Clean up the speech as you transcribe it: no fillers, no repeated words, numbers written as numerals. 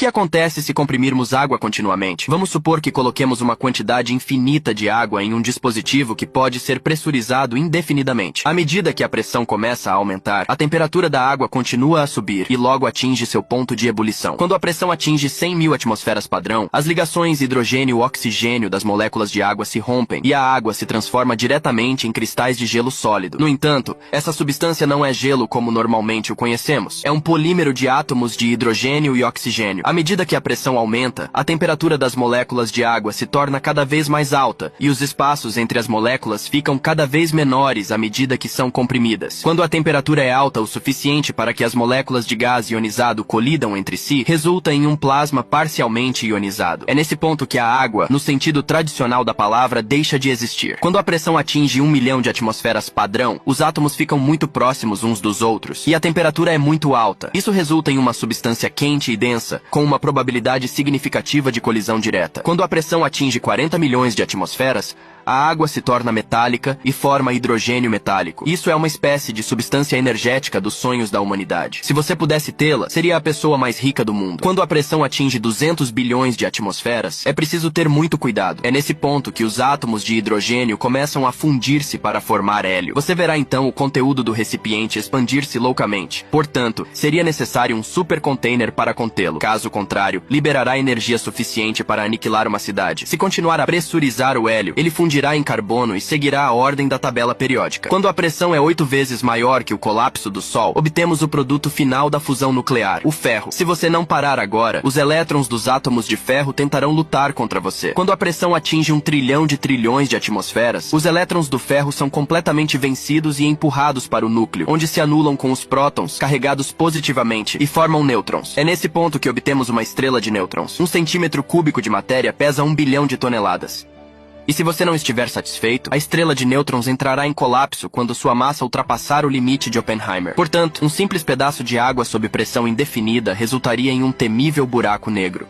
que acontece se comprimirmos água continuamente? Vamos supor que coloquemos uma quantidade infinita de água em um dispositivo que pode ser pressurizado indefinidamente. À medida que a pressão começa a aumentar, a temperatura da água continua a subir e logo atinge seu ponto de ebulição. Quando a pressão atinge 100.000 atmosferas padrão, as ligações hidrogênio-oxigênio das moléculas de água se rompem e a água se transforma diretamente em cristais de gelo sólido. No entanto, essa substância não é gelo como normalmente o conhecemos. É um polímero de átomos de hidrogênio e oxigênio. À medida que a pressão aumenta, a temperatura das moléculas de água se torna cada vez mais alta e os espaços entre as moléculas ficam cada vez menores à medida que são comprimidas. Quando a temperatura é alta o suficiente para que as moléculas de gás ionizado colidam entre si, resulta em um plasma parcialmente ionizado. É nesse ponto que a água, no sentido tradicional da palavra, deixa de existir. Quando a pressão atinge 1 milhão de atmosferas padrão, os átomos ficam muito próximos uns dos outros e a temperatura é muito alta. Isso resulta em uma substância quente e densa, com uma probabilidade significativa de colisão direta. Quando a pressão atinge 40 milhões de atmosferas, a água se torna metálica e forma hidrogênio metálico. Isso é uma espécie de substância energética dos sonhos da humanidade. Se você pudesse tê-la, seria a pessoa mais rica do mundo. Quando a pressão atinge 200 bilhões de atmosferas, é preciso ter muito cuidado. É nesse ponto que os átomos de hidrogênio começam a fundir-se para formar hélio. Você verá então o conteúdo do recipiente expandir-se loucamente. Portanto, seria necessário um supercontainer para contê-lo. Caso contrário, liberará energia suficiente para aniquilar uma cidade. Se continuar a pressurizar o hélio, ele fundirá em carbono e seguirá a ordem da tabela periódica. Quando a pressão é 8 vezes maior que o colapso do Sol, obtemos o produto final da fusão nuclear, o ferro. Se você não parar agora, os elétrons dos átomos de ferro tentarão lutar contra você. Quando a pressão atinge 1 trilhão de trilhões de atmosferas, os elétrons do ferro são completamente vencidos e empurrados para o núcleo, onde se anulam com os prótons carregados positivamente e formam nêutrons. É nesse ponto que obtemos uma estrela de nêutrons. 1 centímetro cúbico de matéria pesa 1 bilhão de toneladas. E se você não estiver satisfeito, a estrela de nêutrons entrará em colapso quando sua massa ultrapassar o limite de Oppenheimer. Portanto, um simples pedaço de água sob pressão indefinida resultaria em um temível buraco negro.